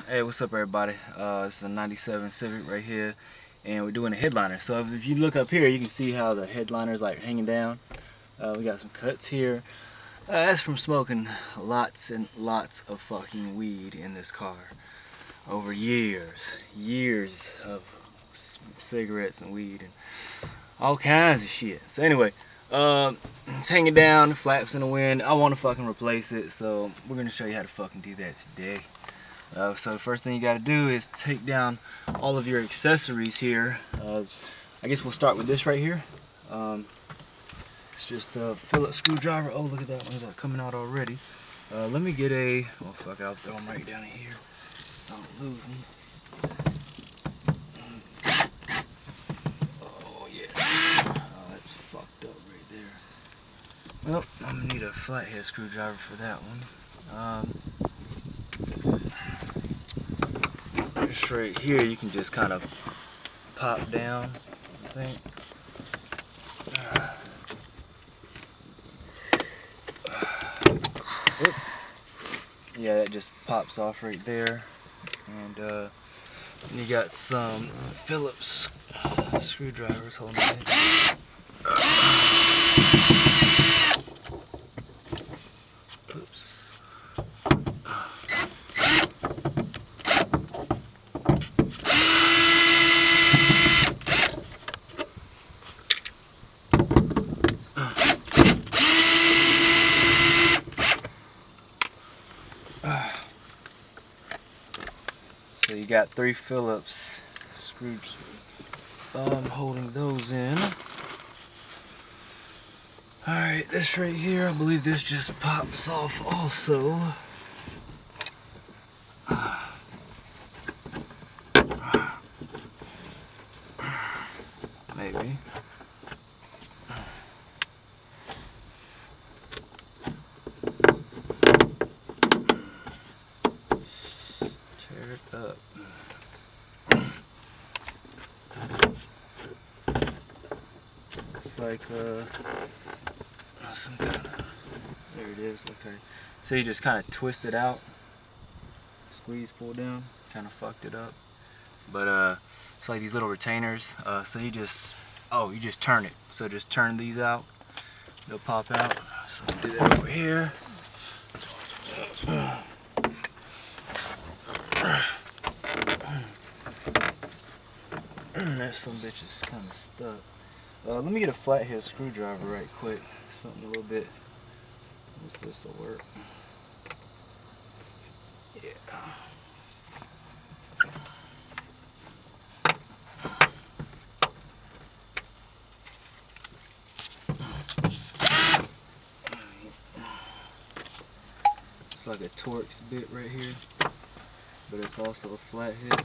Hey, what's up, everybody? This is a '97 Civic right here, and we're doing a headliner. So if you look up here, you can see how the headliner is like hanging down. We got some cuts here. That's from smoking lots and lots of fucking weed in this car over years of cigarettes and weed and all kinds of shit. So anyway, it's hanging down, flaps in the wind. I want to fucking replace it, so we're gonna show you how to fucking do that today. So the first thing you got to do is take down all of your accessories here. I guess we'll start with this right here. It's just a Phillips screwdriver. Oh, look at that one's coming out already. Let me get a, oh fuck, I'll throw them right down in here so I don't lose them. Oh yeah, oh, that's fucked up right there. Well, I'm gonna need a flathead screwdriver for that one. Just right here, you can just kind of pop down, I think. Oops. Yeah, that just pops off right there. And you got some Phillips screwdrivers holding it. Oops. So you got 3 Phillips screws. I'm holding those in. Alright, this right here, I believe this just pops off also. Maybe. Tear it up. It's like some kind of, there it is, okay. So you just kind of twist it out, squeeze, pull down, kind of fucked it up. But it's like these little retainers, so you just turn it. So just turn these out, they'll pop out. So I'll do that over here. That some bitch is kind of stuck. Let me get a flathead screwdriver right quick. Something a little bit. This will work. Yeah. It's like a Torx bit right here, but it's also a flathead.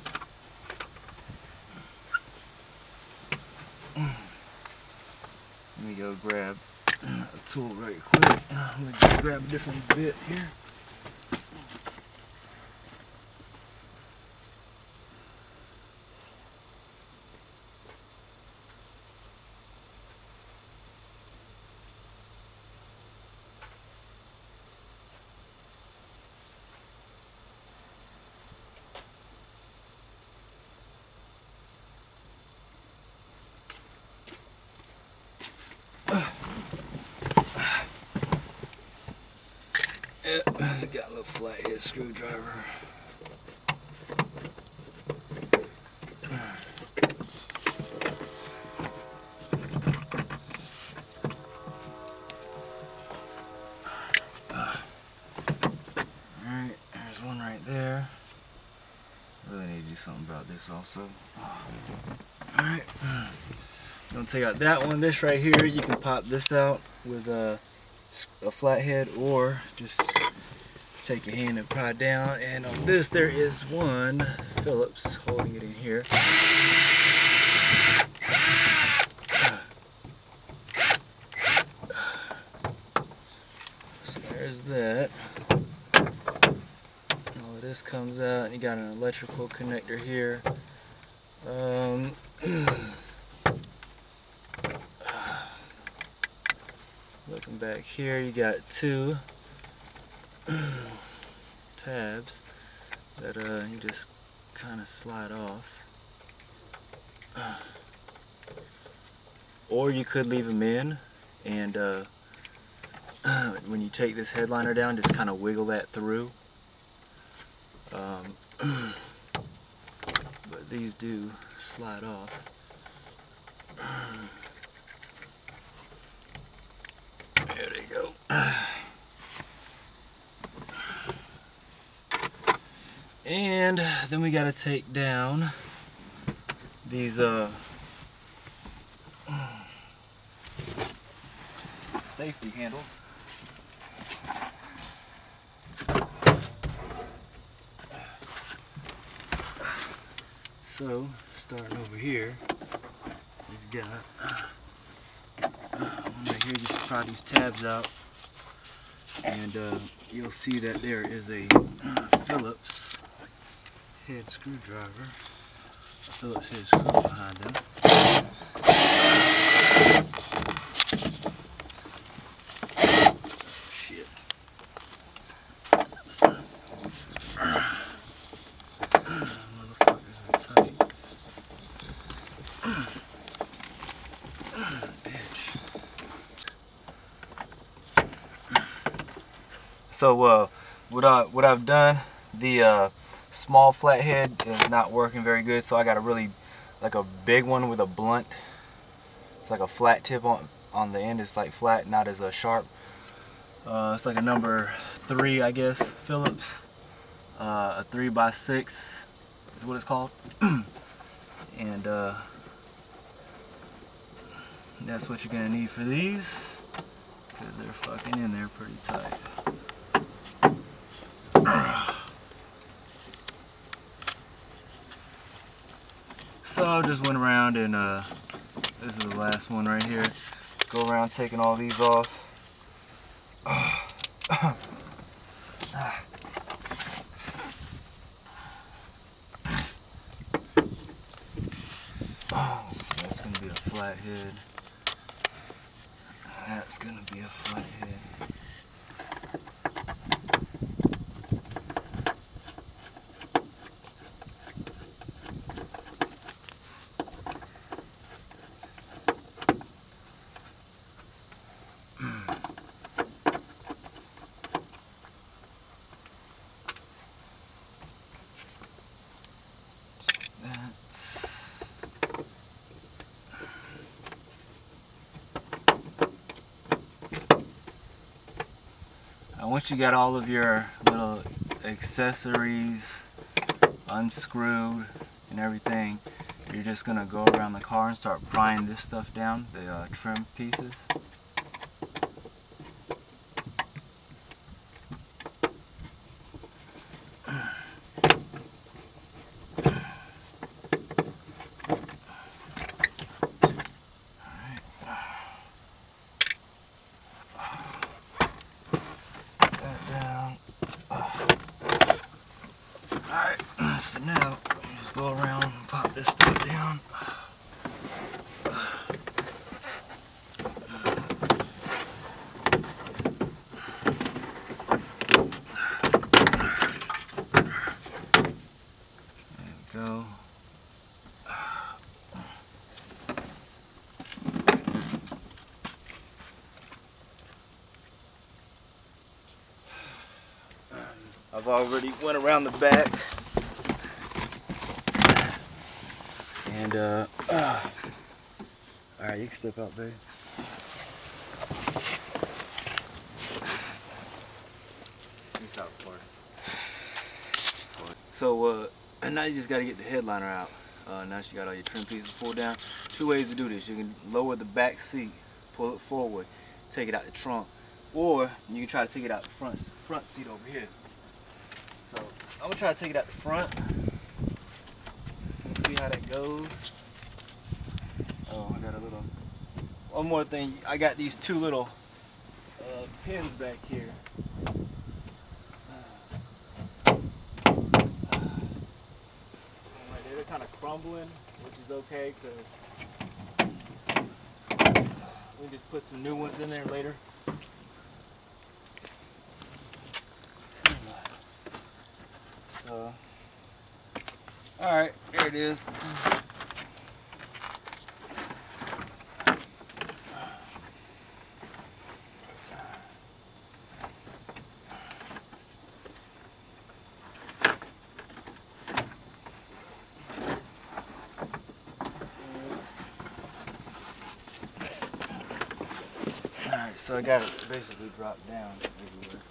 Let me go grab a tool right quick. Let me just grab a different bit here. It's got a little flathead screwdriver. Alright, there's one right there. Really need to do something about this also. Alright, I'm gonna take out that one. This right here, you can pop this out with a flathead, or just take your hand and pry down. And on this, there is one Phillips holding it in here. So there's that. All of this comes out, and you got an electrical connector here. Looking back here, you got 2 tabs. that you just kind of slide off. Or you could leave them in, and when you take this headliner down, just kind of wiggle that through. But these do slide off. There they go. And then we got to take down these safety handles. So, starting over here, you've got one right here. Just pry these tabs out, and you'll see that there is a Phillips head screwdriver. Phillips head screw behind them. Shit. Motherfuckers are tight. Bitch. So what I've done, the small flathead is not working very good, so I got a really like a big one with a blunt. It's like a flat tip on the end. It's like flat, not as sharp. It's like a number 3, I guess, Phillips. A 3x6 is what it's called. And that's what you're gonna need for these, because they're fucking in there pretty tight. So I just went around, and this is the last one right here. Go around taking all these off. So that's going to be a flathead. That's going to be a flathead. Once you got all of your little accessories unscrewed and everything, you're just gonna go around the car and start prying this stuff down, the trim pieces. So now, just go around and pop this stuff down. There we go. I've already went around the back. And alright, you can step out, babe. You stop recording. So now you just gotta get the headliner out. Now you got all your trim pieces pulled down. 2 ways to do this. You can lower the back seat, pull it forward, take it out the trunk, or you can try to take it out the front seat over here. So I'm gonna try to take it out the front. See how that goes. Oh, I got a little. One more thing. I got these 2 little pins back here. Right there, they're kind of crumbling, which is okay because we can just put some new ones in there later. So Alright, there it is. Alright, so I got it basically dropped down everywhere.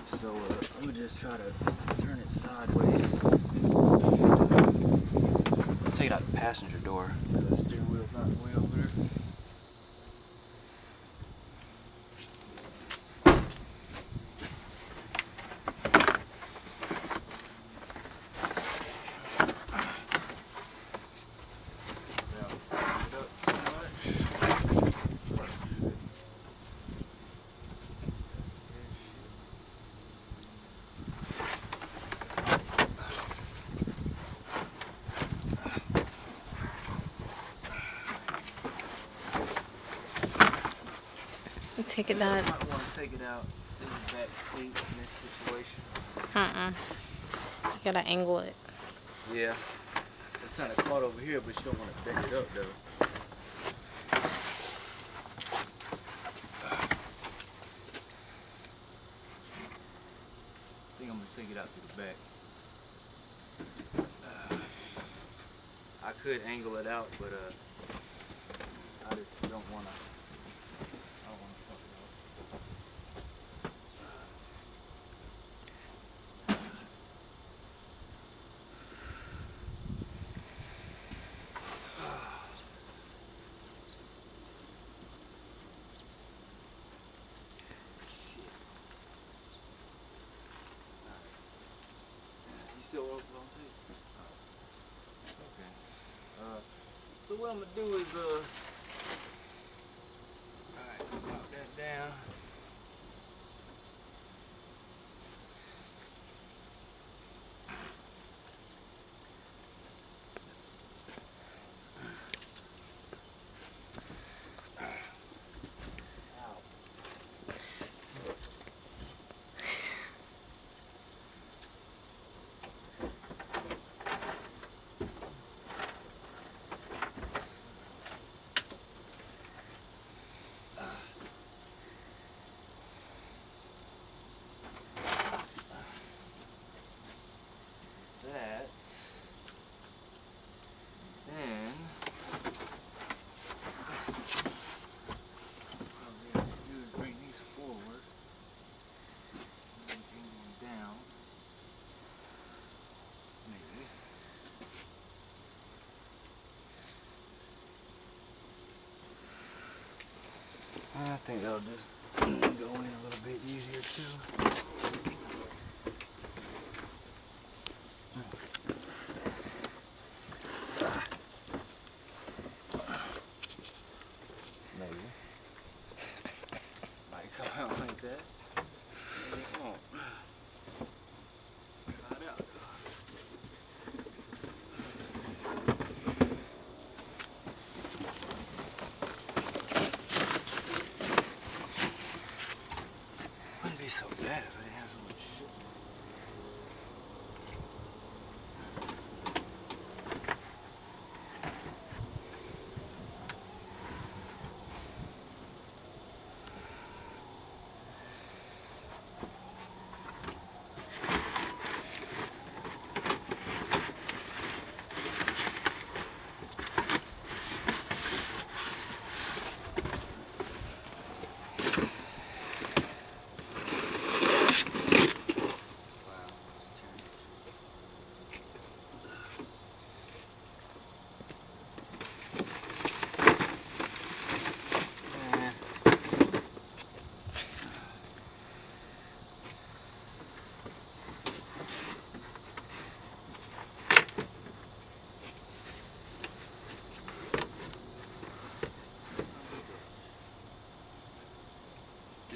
So let me just try to turn it sideways. I'll take it out the passenger door. The steering wheel's not way over there. Take it down. You might want to take it out in the back seat in this situation. You gotta angle it. Yeah. It's kind of caught over here, but you don't want to bend it up though. I think I'm going to take it out to the back. I could angle it out, but I just don't want to. I don't want to fuck it up. You still on tape? Okay. So what I'm gonna do is alright, drop that down. That. Then what I'm going to do is bring these forward and bring them down. Maybe. I think that'll just go in a little bit easier too. Maybe. Might come out like that. Maybe it won't. Try it out. Wouldn't be so bad if I didn't have so much shit.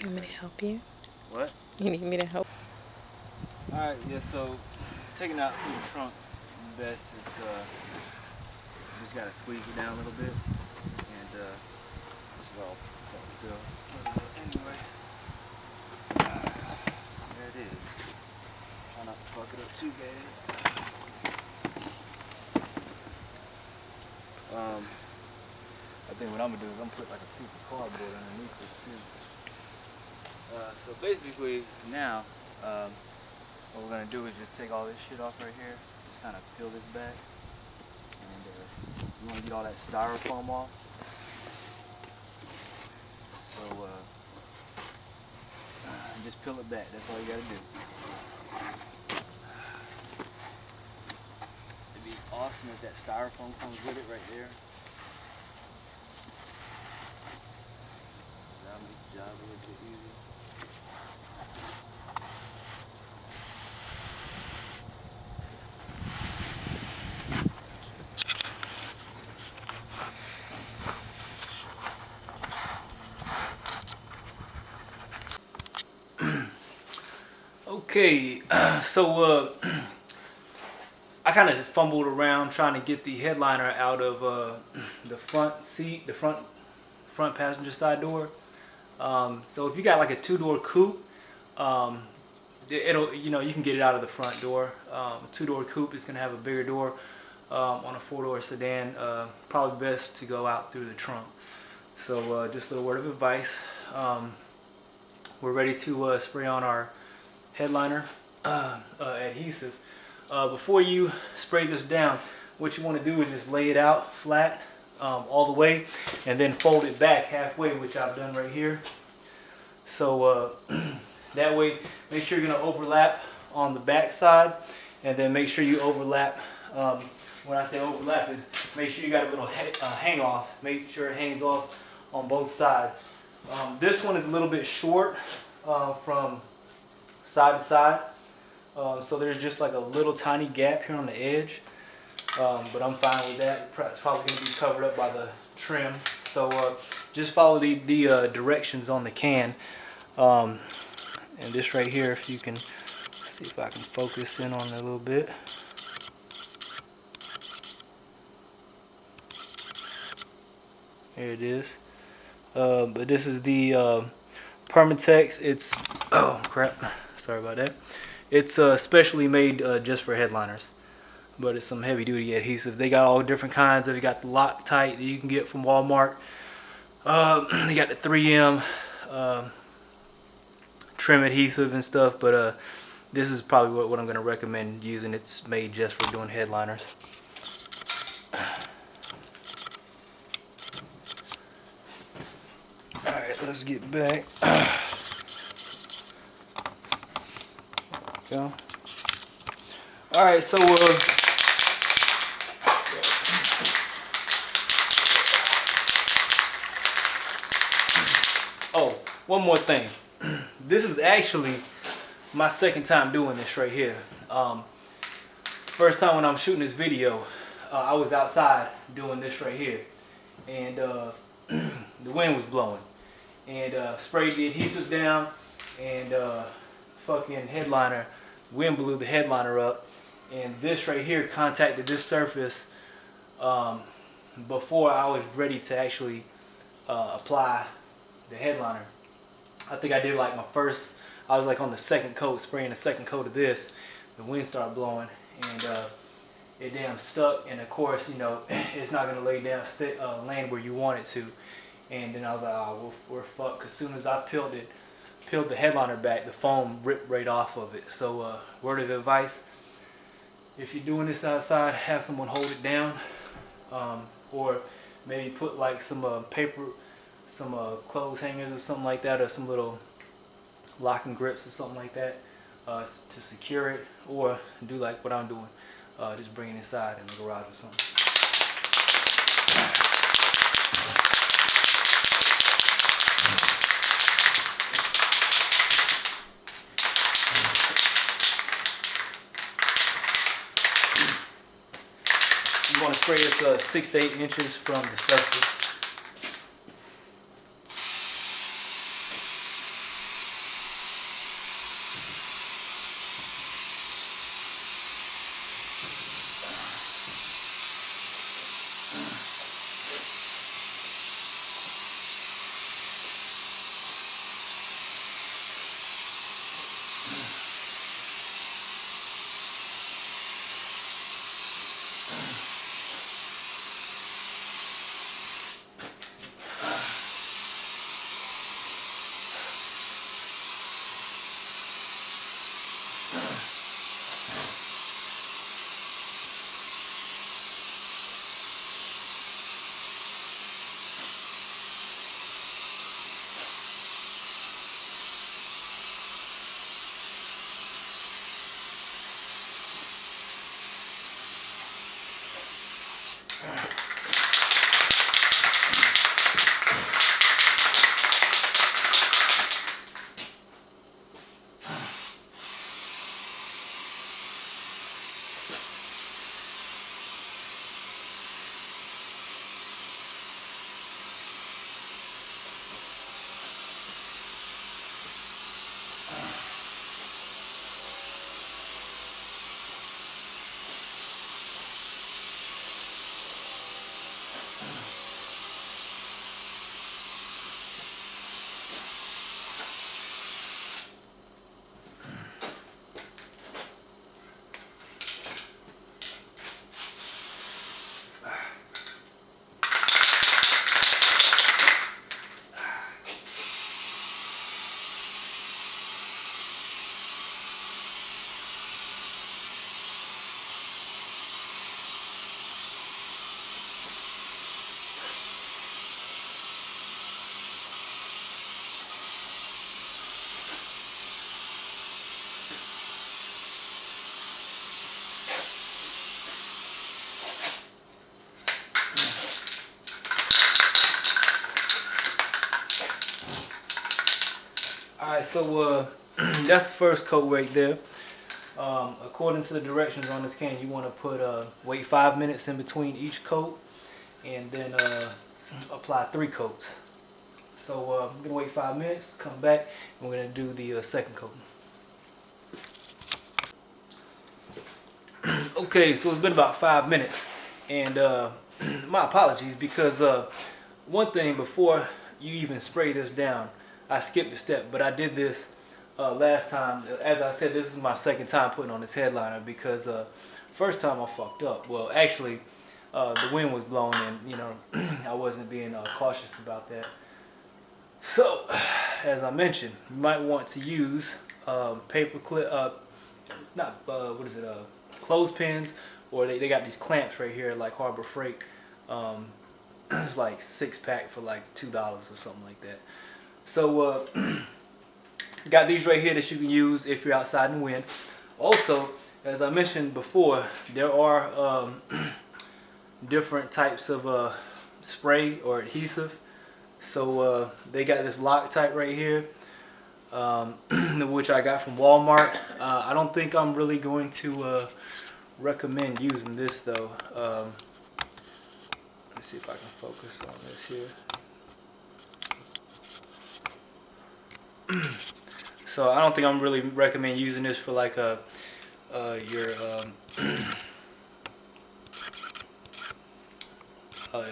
You want me to help you? What? You need me to help? Alright, yeah, so taking out through the trunk best is just gotta squeeze it down a little bit. And this is all fucked up. Anyway. There it is. Try not to fuck it up too bad. I think what I'm gonna do is I'm gonna put like a piece of cardboard underneath it too. So basically now, what we're gonna do is just take all this shit off right here, just kind of peel this back, and you wanna get all that styrofoam off. So just peel it back. That's all you gotta do. It'd be awesome if that styrofoam comes with it right there. That'll make the job a little bit easier. Okay, so I kind of fumbled around trying to get the headliner out of the front seat, the front passenger side door. So if you got like a 2-door coupe, it'll, you can get it out of the front door. 2-door coupe is gonna have a bigger door. On a 4-door sedan, probably best to go out through the trunk. So just a little word of advice. We're ready to spray on our headliner adhesive. Before you spray this down, what you want to do is just lay it out flat all the way, and then fold it back halfway, which I've done right here. So that way, make sure you're going to overlap on the back side, and then make sure you overlap. When I say overlap, is make sure you got a little hang off. Make sure it hangs off on both sides. This one is a little bit short from side to side, so there's just like a little tiny gap here on the edge, but I'm fine with that. It's probably going to be covered up by the trim, so just follow the directions on the can. And this right here, if you can see if I can focus in on it a little bit. There it is. But this is the Permatex. It's, oh crap, sorry about that. It's specially made just for headliners, but it's some heavy duty adhesive. They got all different kinds. They got the Loctite that you can get from Walmart. They got the 3M trim adhesive and stuff, but this is probably what I'm going to recommend using. It's made just for doing headliners. Alright, let's get back. There we go. Alright, so oh, one more thing. This is actually my second time doing this right here. First time when I'm shooting this video, I was outside doing this right here, and the wind was blowing, and sprayed the adhesive down, and fucking headliner, wind blew the headliner up, and this right here contacted this surface before I was ready to actually apply the headliner. I think I did like I was like on the second coat, spraying the second coat of this. The wind started blowing, and it damn stuck, and of course, it's not gonna lay down, land where you want it to. And then I was like, oh, we're fucked. As soon as I peeled the headliner back, the foam ripped right off of it. So word of advice, if you're doing this outside, have someone hold it down, or maybe put like some paper, some clothes hangers or something like that, or some little locking grips or something like that to secure it, or do like what I'm doing, just bring it inside in the garage or something. You want to spray this 6 to 8 inches from the surface. Alright, so that's the first coat right there. According to the directions on this can, you want to put wait 5 minutes in between each coat, and then apply 3 coats. So I'm gonna wait 5 minutes, come back, and we're gonna do the second coat. Okay, so it's been about 5 minutes, and my apologies, because one thing, before you even spray this down, I skipped a step, but I did this last time. As I said, this is my second time putting on this headliner, because first time I fucked up. Well, actually, the wind was blowing, and you know, I wasn't being cautious about that. So, as I mentioned, you might want to use paper clip, clothespins, or they got these clamps right here, like Harbor Freight. It's like 6-pack for like $2 or something like that. So got these right here that you can use if you're outside in the wind. Also, as I mentioned before, there are different types of spray or adhesive. So they got this Loctite right here, which I got from Walmart. I don't think I'm really going to recommend using this though. Let's see if I can focus on this here. So I don't think I'm really recommend using this for like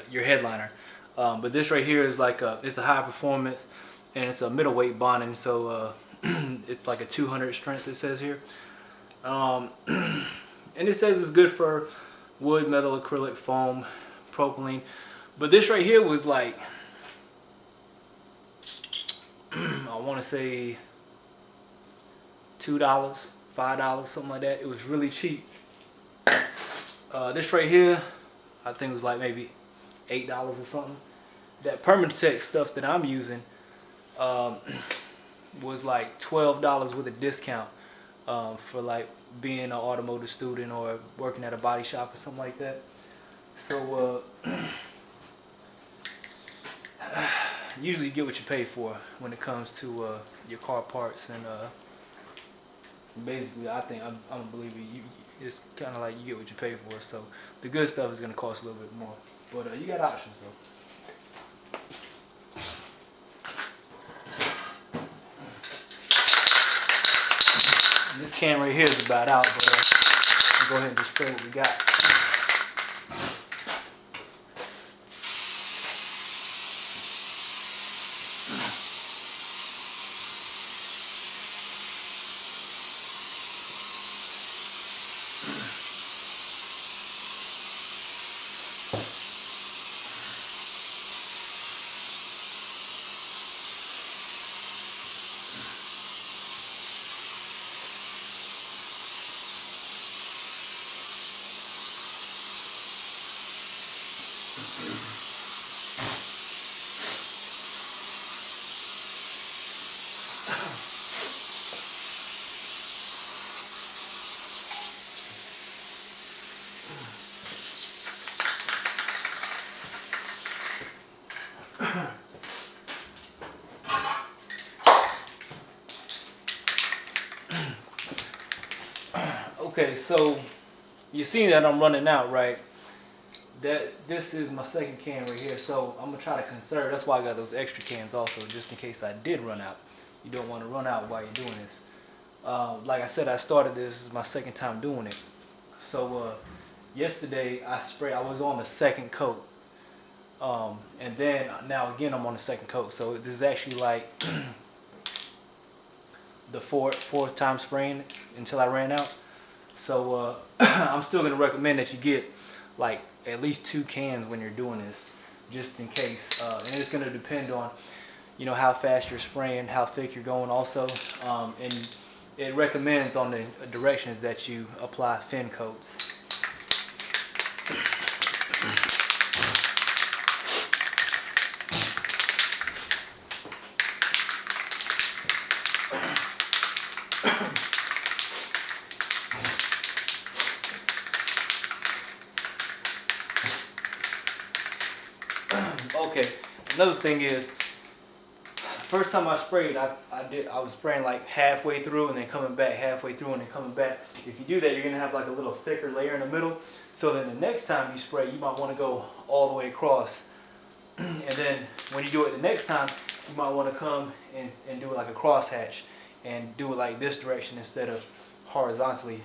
your headliner. But this right here is like it's a high performance, and it's a middleweight bonding, so it's like a 200 strength, it says here. And it says it's good for wood, metal, acrylic, foam, propylene. But this right here was like, I want to say $2, $5, something like that. It was really cheap. This right here, I think it was like maybe $8 or something. That Permatech stuff that I'm using was like $12 with a discount for like being an automotive student or working at a body shop or something like that. So usually you get what you pay for when it comes to your car parts, and basically I think I'm a believer. It's kind of like you get what you pay for. So the good stuff is going to cost a little bit more, but you got options though. This can right here is about out, but we'll go ahead and display what we got. Okay, so you see that I'm running out, right? This is my second can right here, so I'm gonna try to conserve. That's why I got those extra cans also, just in case I did run out. You don't want to run out while you're doing this. Like I said, I started this is my second time doing it. So yesterday I was on the second coat, and then now again I'm on the second coat. So this is actually like the fourth time spraying until I ran out. So I'm still gonna recommend that you get like at least 2 cans when you're doing this, just in case. And it's gonna depend on, you know, how fast you're spraying, how thick you're going also. And it recommends on the directions that you apply thin coats. Okay, another thing is, first time I sprayed, I was spraying like halfway through and then coming back, halfway through and then coming back. If you do that, you're gonna have like a little thicker layer in the middle. So then the next time you spray, you might want to go all the way across. And then when you do it the next time, you might want to come and do it like a crosshatch and do it like this direction instead of horizontally.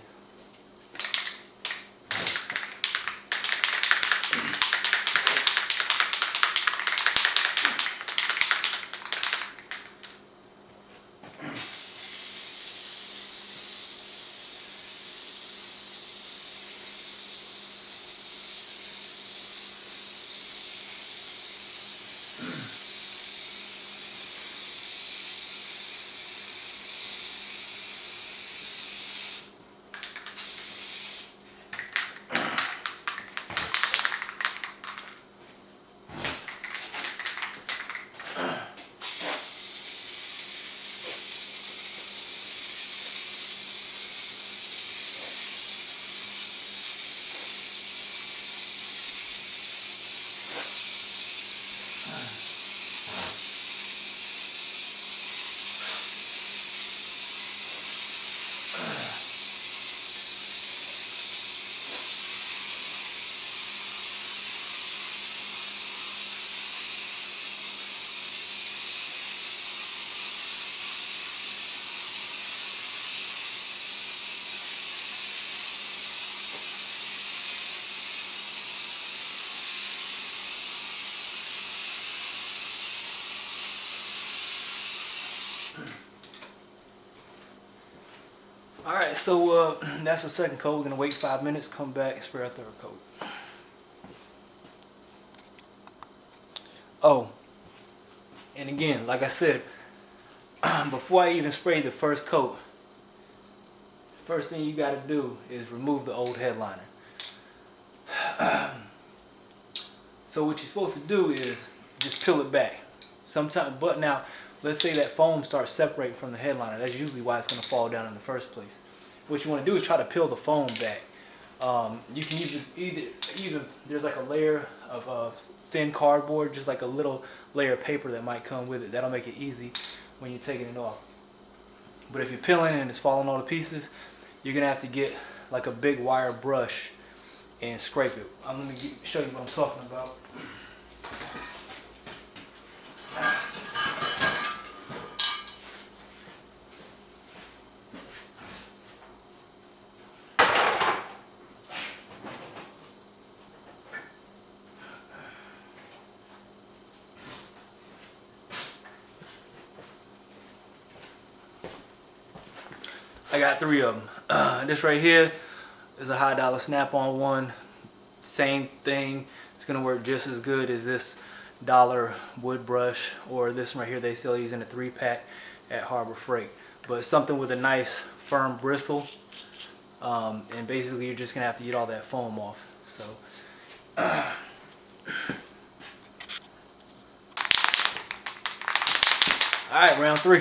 Alright, so that's the second coat. We're going to wait 5 minutes, come back, and spray our third coat. Oh, and again, like I said, before I even spray the first coat, first thing you got to do is remove the old headliner. So what you're supposed to do is just peel it back. Sometimes, but now, let's say that foam starts separating from the headliner. That's usually why it's going to fall down in the first place. What you want to do is try to peel the foam back. You can either there's like a layer of thin cardboard, just like a little layer of paper that might come with it. That'll make it easy when you're taking it off. But if you're peeling and it's falling all to pieces, you're gonna have to get like a big wire brush and scrape it. I'm gonna show you what I'm talking about. I got 3 of them. This right here is a high dollar snap-on one. Same thing. It's gonna work just as good as this dollar wood brush, or this one right here. They sell these in a 3-pack at Harbor Freight. But something with a nice firm bristle. And basically you're just gonna have to get all that foam off. So alright, round 3.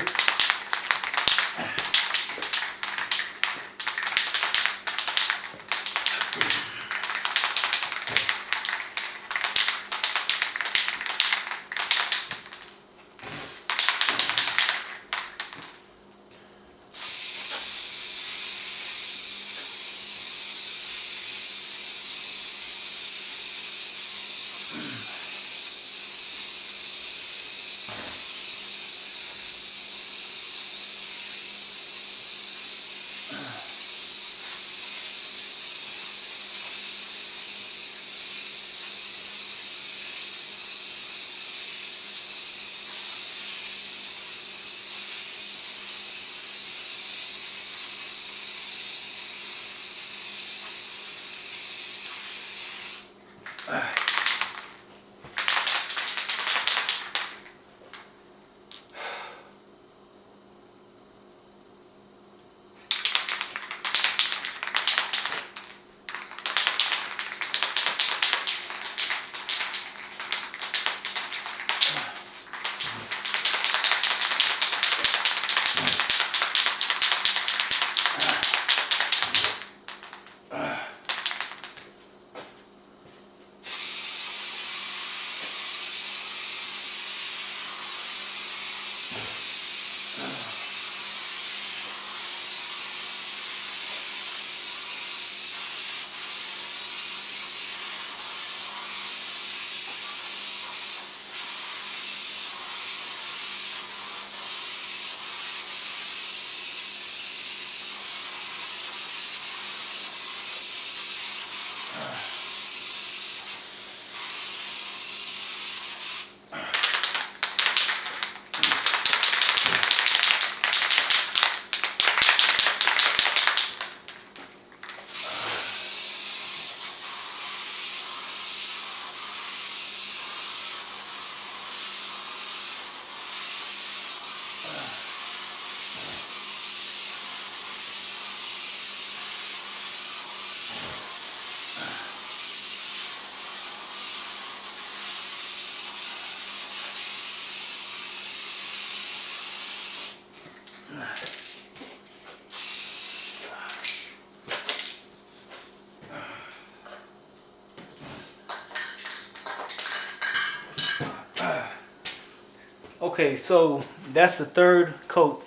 Okay, so that's the third coat,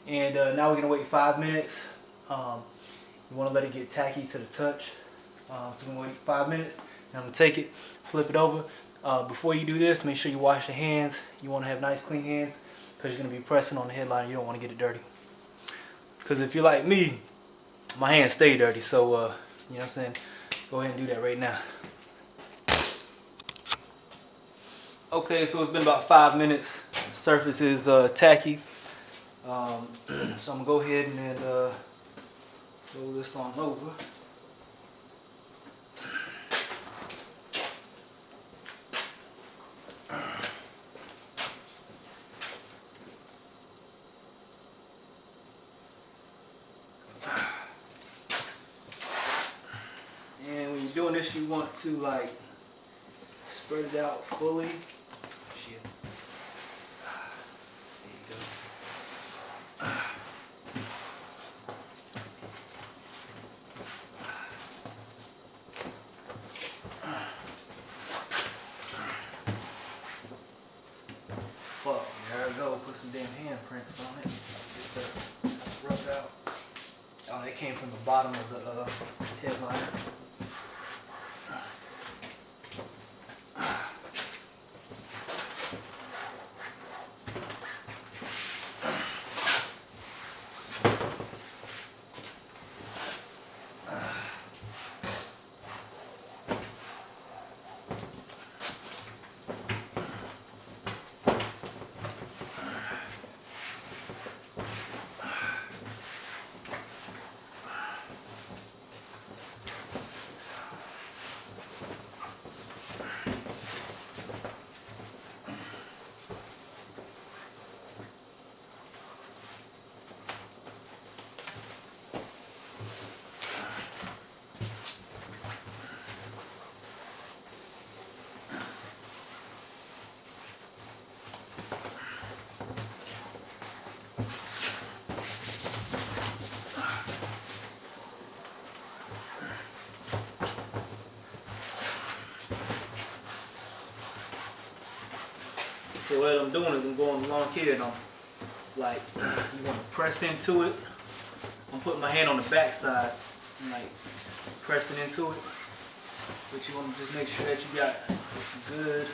and now we're gonna wait 5 minutes. You want to let it get tacky to the touch, so we're gonna wait 5 minutes. And I'm gonna take it, flip it over. Before you do this, make sure you wash your hands. You want to have nice, clean hands, because you're gonna be pressing on the headliner. You don't want to get it dirty. Because if you're like me, my hands stay dirty. So you know what I'm saying? Go ahead and do that right now. Okay, so it's been about 5 minutes. Surface is tacky. So I'm gonna go ahead and roll this on over. And when you're doing this, you want to like spread it out fully. Shit. There you go. Fuck, there I go. Put some damn handprints on it. Get that rubbed out. Oh, they came from the bottom of the headliner. So what I'm doing is I'm going along here and I'm like, you want to press into it. I'm putting my hand on the back side and like pressing into it. But you want to just make sure that you got good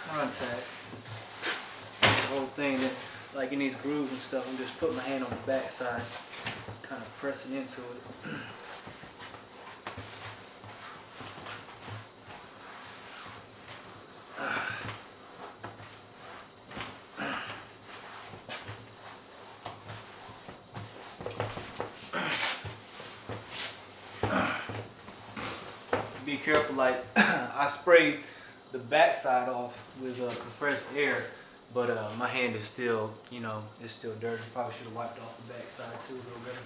contact. The whole thing, that, like in these grooves and stuff, I'm just putting my hand on the back side, kind of pressing into it. be careful. Like I sprayed the backside off with compressed air, but my hand is still, you know, it's still dirty. Probably should have wiped off the backside too a little better.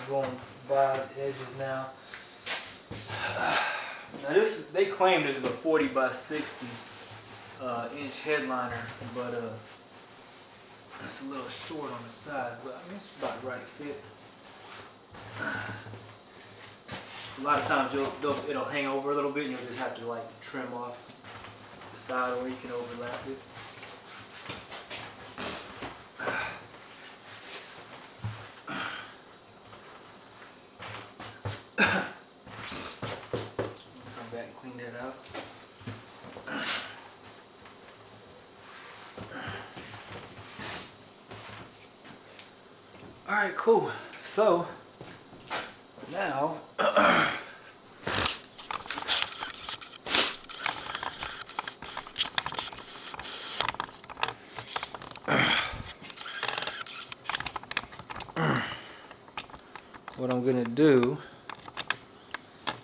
Going by the edges now. Now this, they claim this is a 40 by 60 inch headliner, but it's a little short on the sides, but I mean it's about the right fit. A lot of times it'll hang over a little bit and you'll just have to like trim off the side, or you can overlap it. Clean that out. All right, cool. So now what I'm gonna do,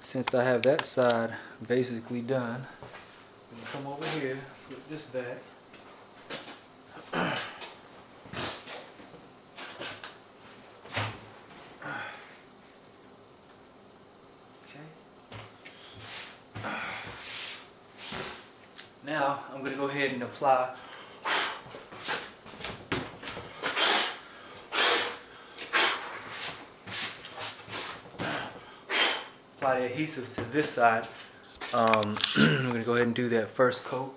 since I have that side basically done, I'm gonna come over here, flip this back. Okay. Now I'm gonna go ahead and apply the adhesive to this side. I'm going to go ahead and do that first coat.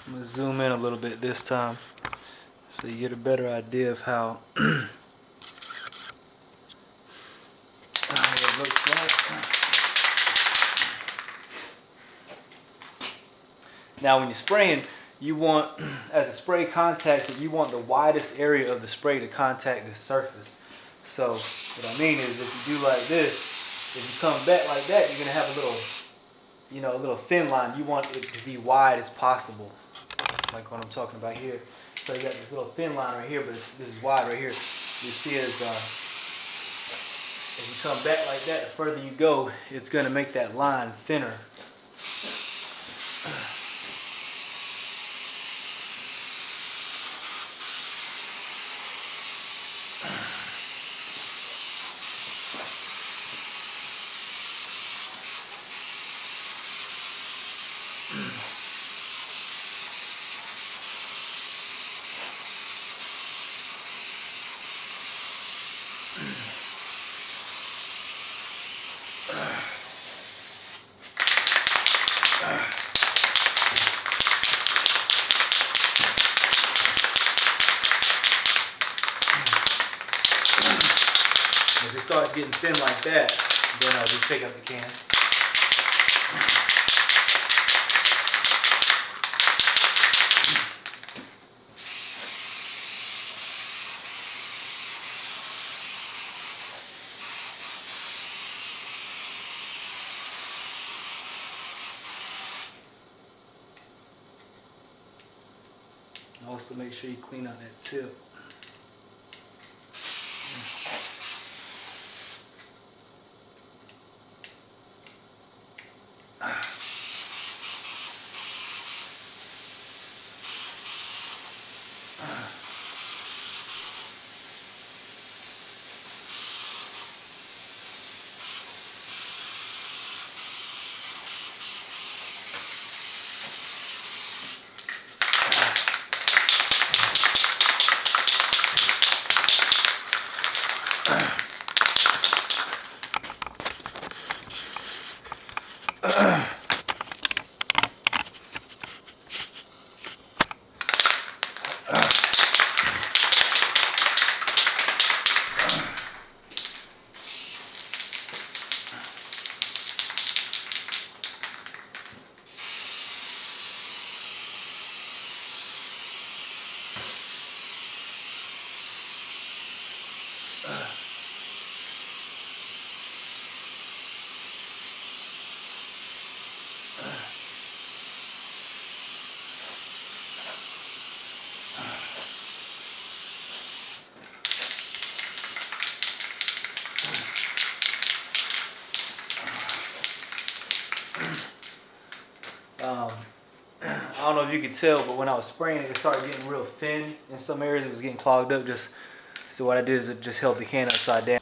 I'm going to zoom in a little bit this time so you get a better idea of how it looks like. Now when you're spraying, you want, as the spray contacts it, you want the widest area of the spray to contact the surface. So what I mean is, if you do like this, if you come back like that, you're going to have a little, you know, a little thin line. You want it to be wide as possible, like what I'm talking about here. So you got this little thin line right here, but this is wide right here. You see it as you come back like that, the further you go, it's going to make that line thinner. it starts getting thin like that, then I'll just take out the can. Also make sure you clean out that tip. I don't know if you could tell, but when I was spraying it started getting real thin in some areas. It was getting clogged up. So what I did is it just held the can upside down.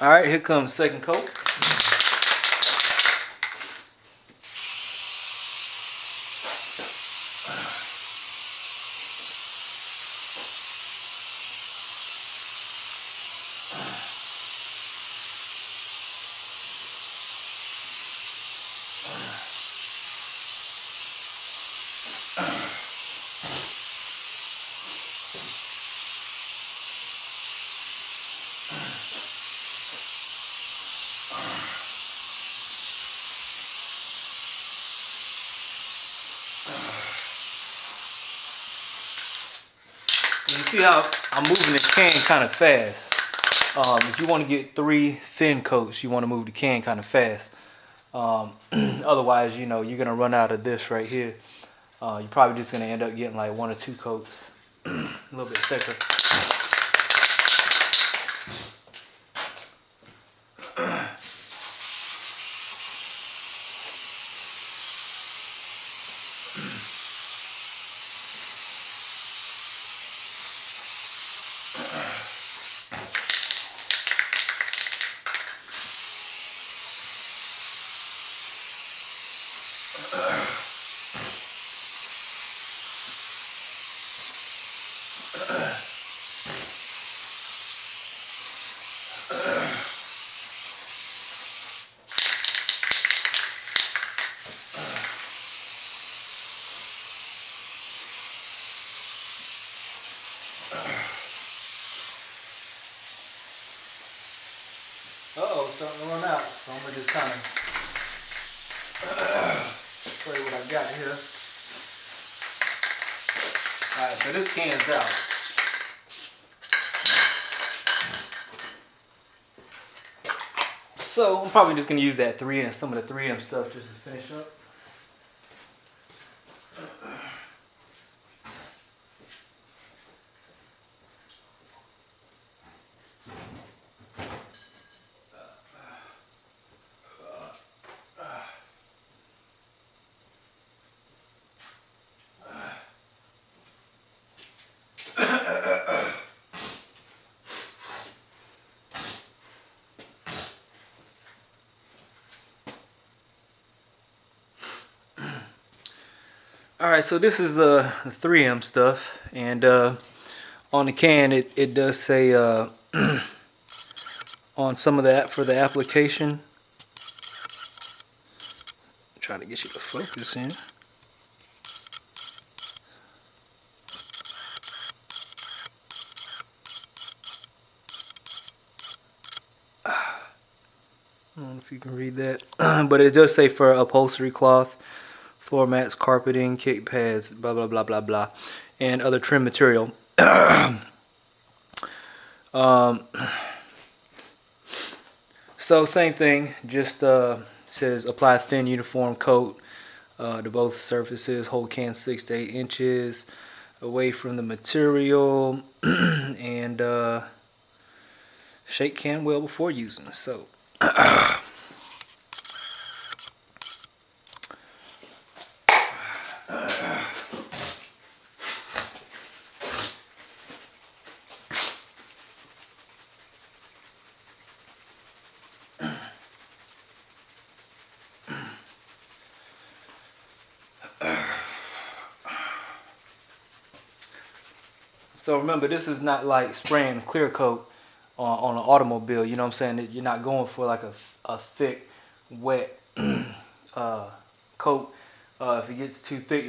All right, here comes the second coat. You see how I'm moving this can kind of fast. If you want to get 3 thin coats, you want to move the can kind of fast. Otherwise, you know, you're gonna run out of this right here. You're probably just gonna end up getting like 1 or 2 coats, a little bit thicker. Uh-oh, starting to run out. So I'm gonna just kind of show you what I got here. Alright, so this can's out. So I'm probably just gonna use that 3M, some of the 3M stuff just to finish up. Alright, so this is the 3M stuff, and on the can it does say on some of that for the application. Try to get you to focus in. I don't know if you can read that, but it does say for upholstery cloth, floor mats, carpeting, kick pads, blah blah blah blah blah, and other trim material. So same thing, just says apply thin uniform coat to both surfaces, hold can 6 to 8 inches away from the material, and shake can well before using. So So remember, this is not like spraying clear coat on an automobile. You know what I'm saying? You're not going for like a thick, wet coat. If it gets too thick,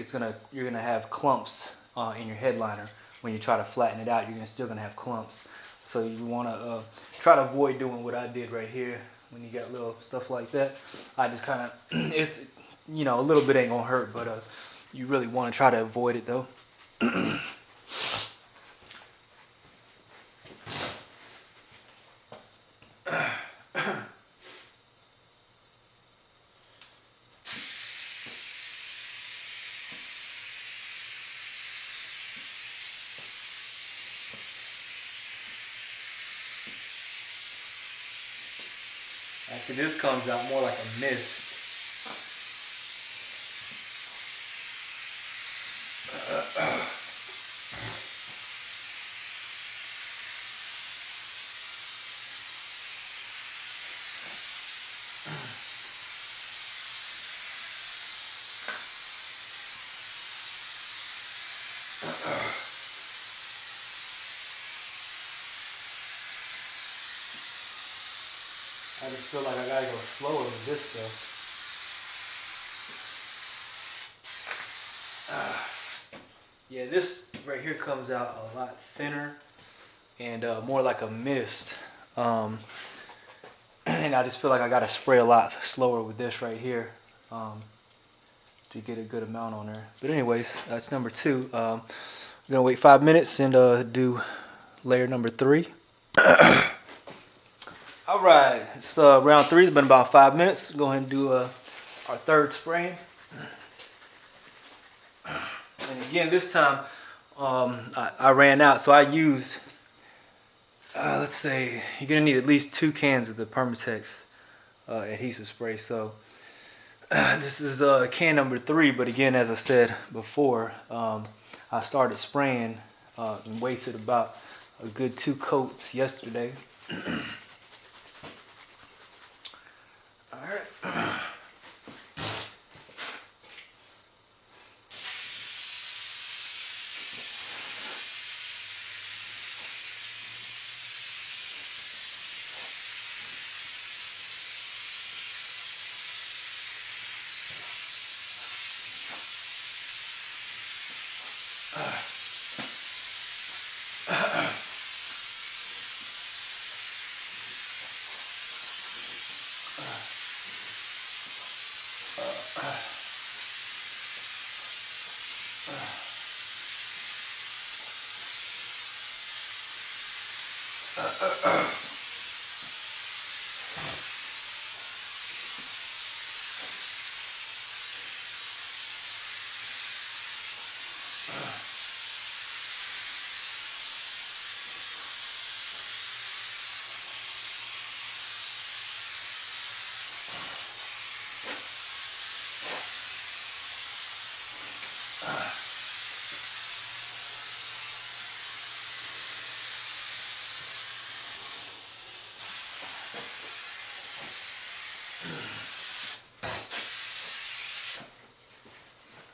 you're gonna have clumps in your headliner. When you try to flatten it out, you're still gonna have clumps. So you wanna try to avoid doing what I did right here. When you got little stuff like that, I just kind of it's, you know, a little bit ain't gonna hurt, but you really want to try to avoid it though. Actually, this comes out more like a mist. I just feel like I gotta go slower with this stuff. Yeah, this right here comes out a lot thinner and more like a mist. And I just feel like I gotta spray a lot slower with this right here to get a good amount on there. But anyways, that's number 2. I'm gonna wait 5 minutes and do layer number 3. All right, so round 3 has been about 5 minutes. Go ahead and do our 3rd spraying. And again, this time I ran out, so I used, let's say, you're gonna need at least 2 cans of the Permatex adhesive spray. So this is can number 3, but again, as I said before, I started spraying and wasted about a good 2 coats yesterday. All right.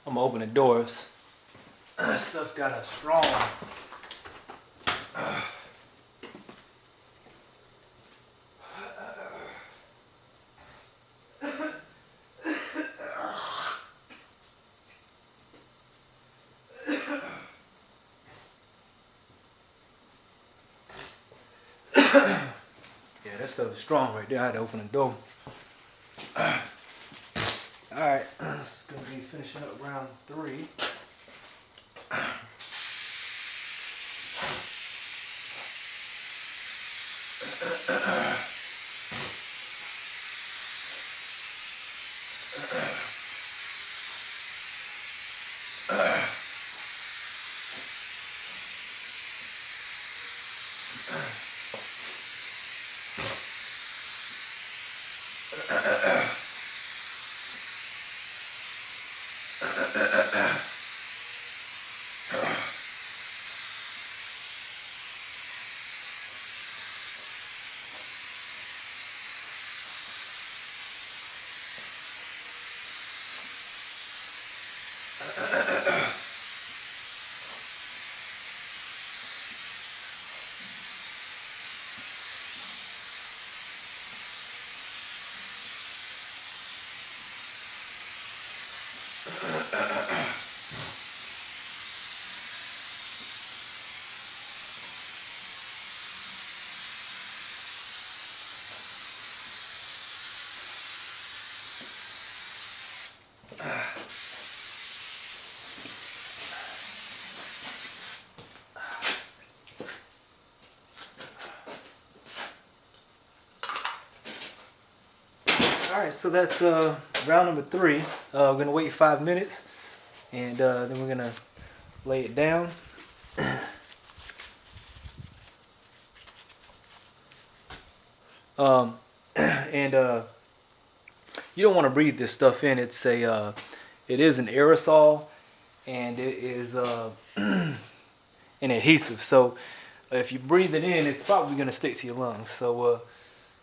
I'm gonna open the doors. Stuff got a strong. Yeah, that stuff is strong right there. I had to open the door. Alright, it's gonna be finishing up round 3. Alright, so that's round number 3. We're gonna wait 5 minutes and then we're gonna lay it down. And you don't want to breathe this stuff in. It's a it is an aerosol and it is an adhesive. So if you breathe it in, it's probably going to stick to your lungs. So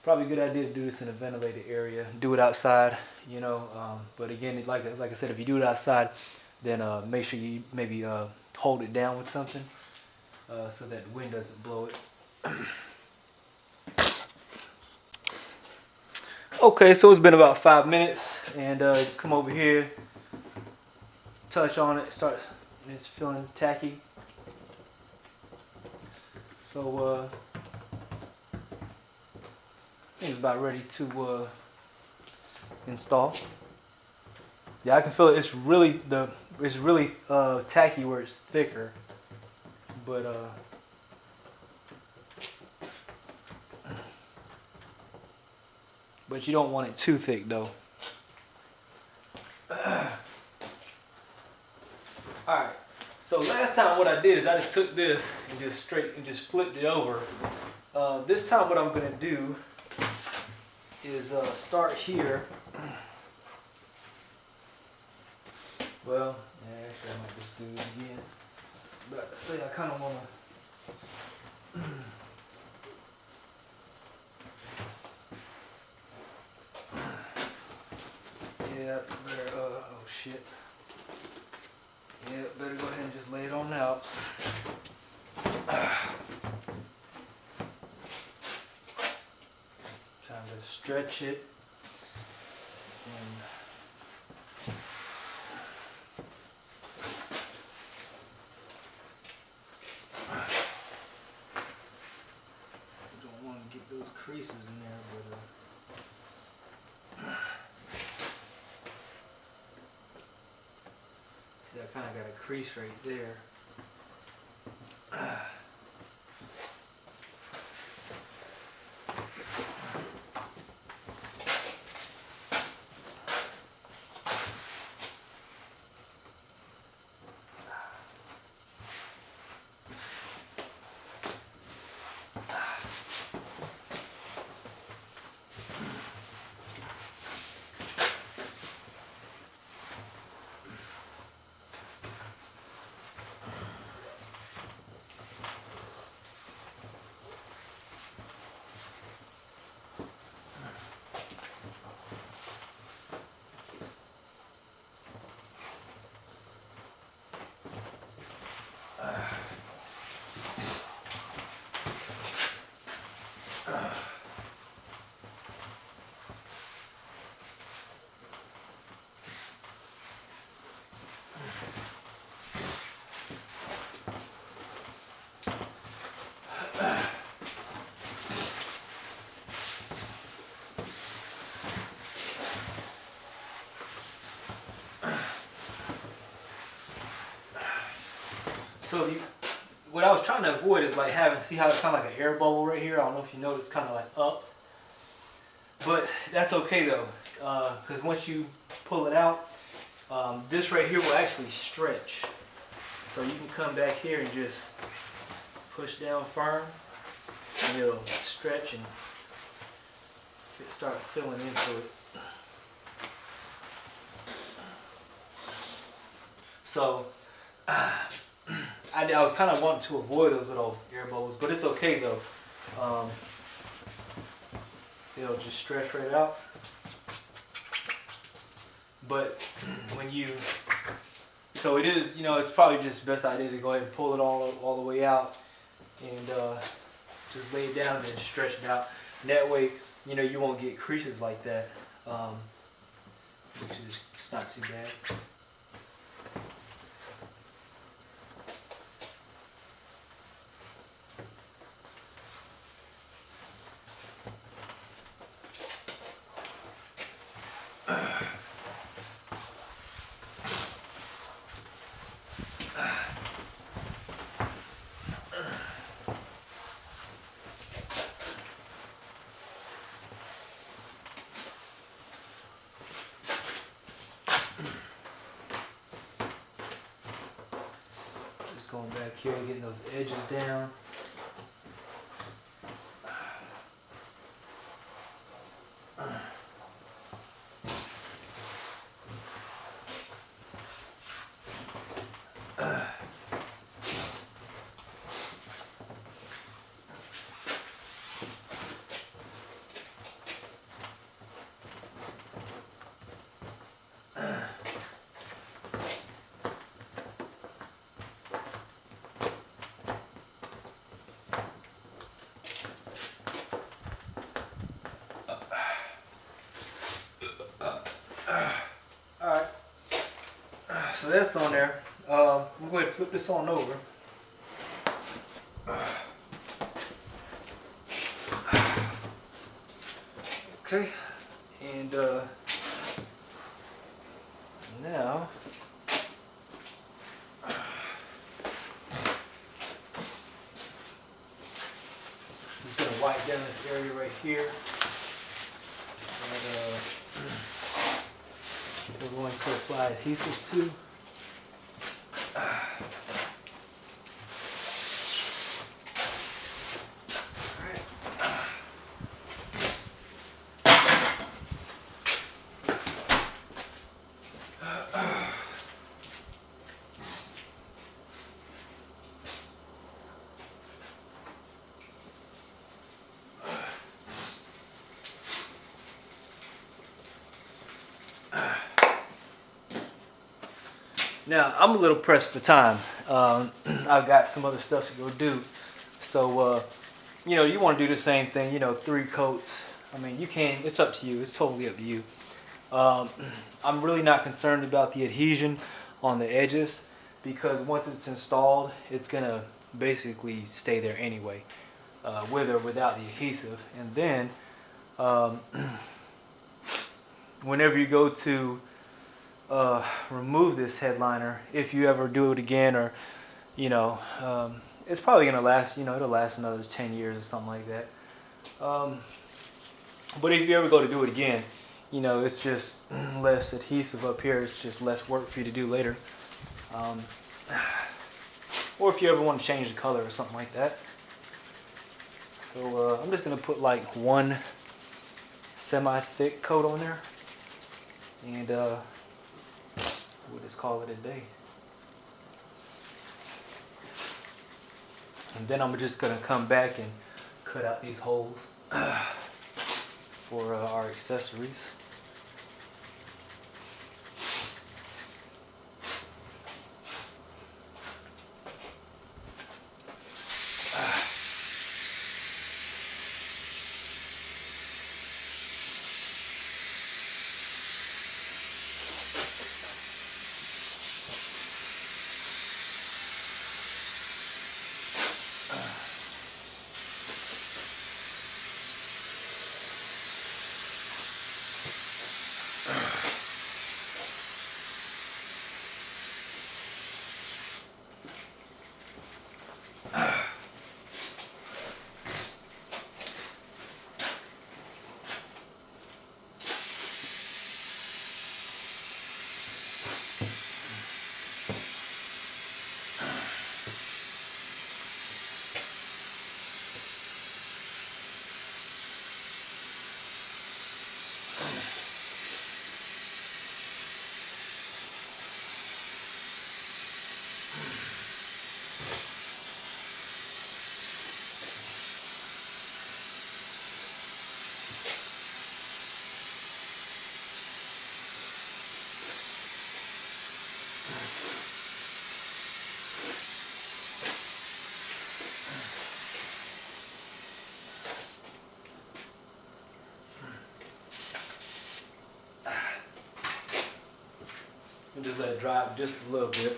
probably a good idea to do this in a ventilated area. Do it outside, you know. But again, like I said, if you do it outside, then make sure you maybe hold it down with something so that the wind doesn't blow it. Okay, so it's been about 5 minutes, and just come over here, touch on it, start, and it's feeling tacky. So I think it's about ready to install. Yeah, I can feel it. It's really tacky where it's thicker, but you don't want it too thick though. Alright, so last time what I did is I just took this and just flipped it over. This time what I'm going to do is start here. Well, yeah, actually I might just do it again. But say I kind of want to... Yeah, better, oh shit. Yeah, better go ahead and just lay it on out. Trying to stretch it. And don't want to get those creases in there, but see, I kind of got a crease right there. So what I was trying to avoid is like see how it's kind of like an air bubble right here? I don't know if you notice, kind of like up. But that's okay though, because once you pull it out, this right here will actually stretch. So you can come back here and just push down firm, and it'll stretch and start filling into it. So I was kind of wanting to avoid those little air bubbles, but it's okay though. It'll just stretch right out. But when so it is, it's probably just the best idea to go ahead and pull it all the way out and just lay it down and then stretch it out. And that way, you won't get creases like that, which is it's not too bad. Just going back here and getting those edges down. so that's on there. I'm gonna go ahead and flip this on over. Okay, and now just gonna wipe down this area right here. And we're going to apply adhesive to. Now, I'm a little pressed for time. I've got some other stuff to go do. So, you know, you want to do the same thing, you know, 3 coats. I mean, you can, it's up to you. It's totally up to you. I'm really not concerned about the adhesion on the edges because once it's installed, it's going to basically stay there anyway, with or without the adhesive. And then, whenever you go to remove this headliner, if you ever do it again, or you know, it's probably gonna last, you know, it'll last another 10 years or something like that. But if you ever go to do it again, you know, it's just less adhesive up here. It's just less work for you to do later. Or if you ever want to change the color or something like that. So I'm just gonna put like 1 semi-thick coat on there, and we'll just call it a day. And then I'm just gonna come back and cut out these holes for our accessories. And just let it dry up just a little bit.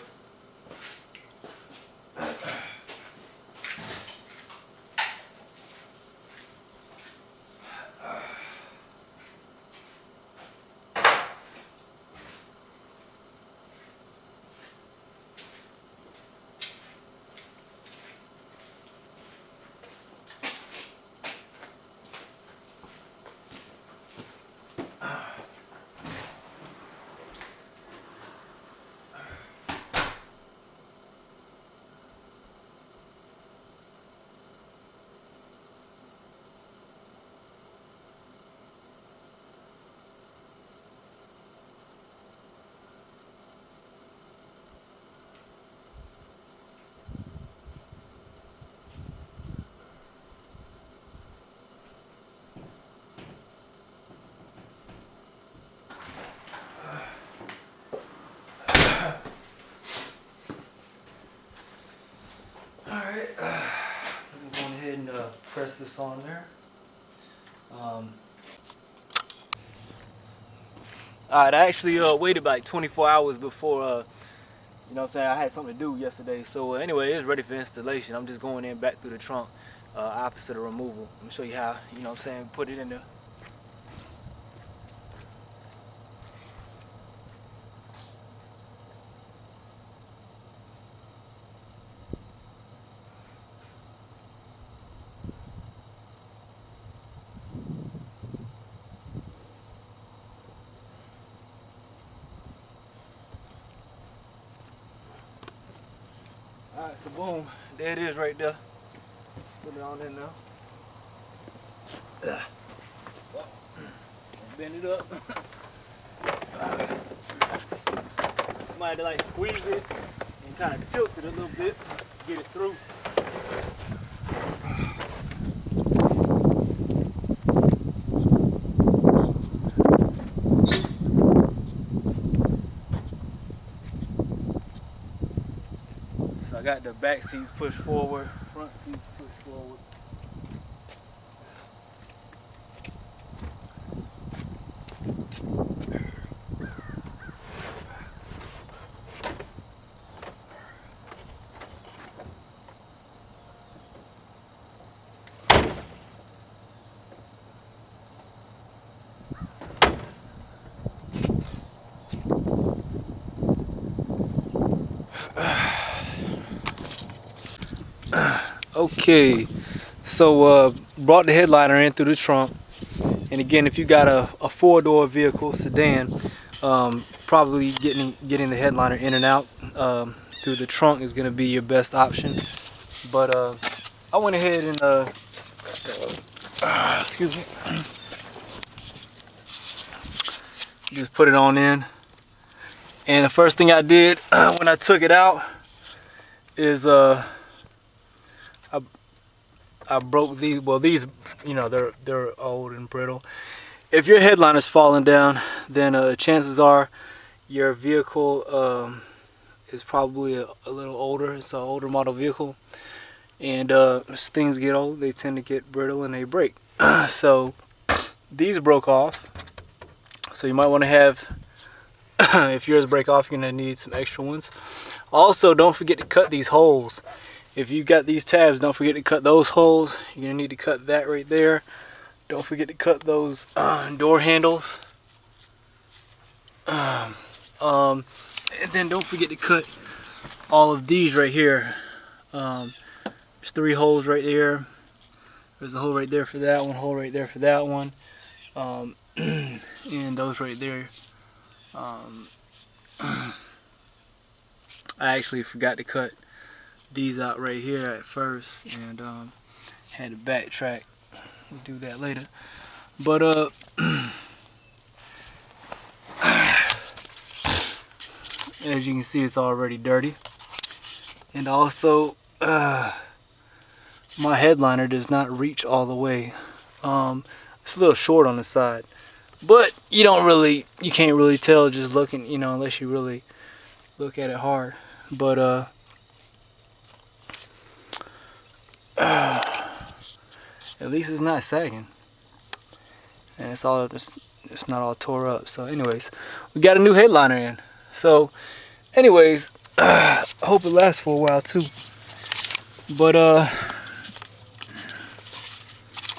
Alright, I'm going ahead and press this on there. Alright, I actually waited like 24 hours before You know what I'm saying? I had something to do yesterday. So anyway, it's ready for installation. I'm just going in back through the trunk, opposite of removal. I'm gonna show you how, you know what I'm saying, put it in there. Alright, so boom, there it is right there. Put it on in there. Bend it up. Might have to like squeeze it and kind of tilt it a little bit, get it through. So I got the back seats pushed forward, front seats pushed forward. Okay, so brought the headliner in through the trunk, and again, if you got a four-door vehicle, sedan, probably getting the headliner in and out through the trunk is going to be your best option. But I went ahead and excuse me, just put it on in. And the first thing I did when I took it out is I broke these. Well, these, you know, they're old and brittle. If your headliner's falling down, then chances are your vehicle is probably a little older. It's an older model vehicle, and as things get old, they tend to get brittle and they break. So these broke off. So you might want to have, if yours break off, you're gonna need some extra ones. Also, don't forget to cut these holes. If you got these tabs, don't forget to cut those holes. You're gonna need to cut that right there. Don't forget to cut those door handles. And then don't forget to cut all of these right here. There's 3 holes right there. There's a hole right there for that one, hole right there for that one, and those right there. I actually forgot to cut these out right here at first, and had to backtrack. We'll do that later. But as you can see, it's already dirty. And also my headliner does not reach all the way. It's a little short on the side, but you can't really tell just looking, you know, unless you really look at it hard. But at least it's not sagging, and it's not all tore up. So anyways, we got a new headliner in. So anyways, I hope it lasts for a while too. But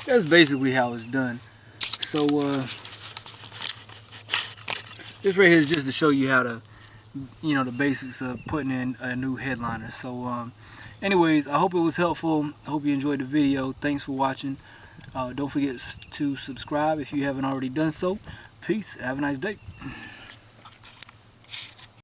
that's basically how it's done. So this right here is just to show you how to, you know, the basics of putting in a new headliner. So anyways, I hope it was helpful. I hope you enjoyed the video. Thanks for watching. Don't forget to subscribe if you haven't already done so. Peace. Have a nice day.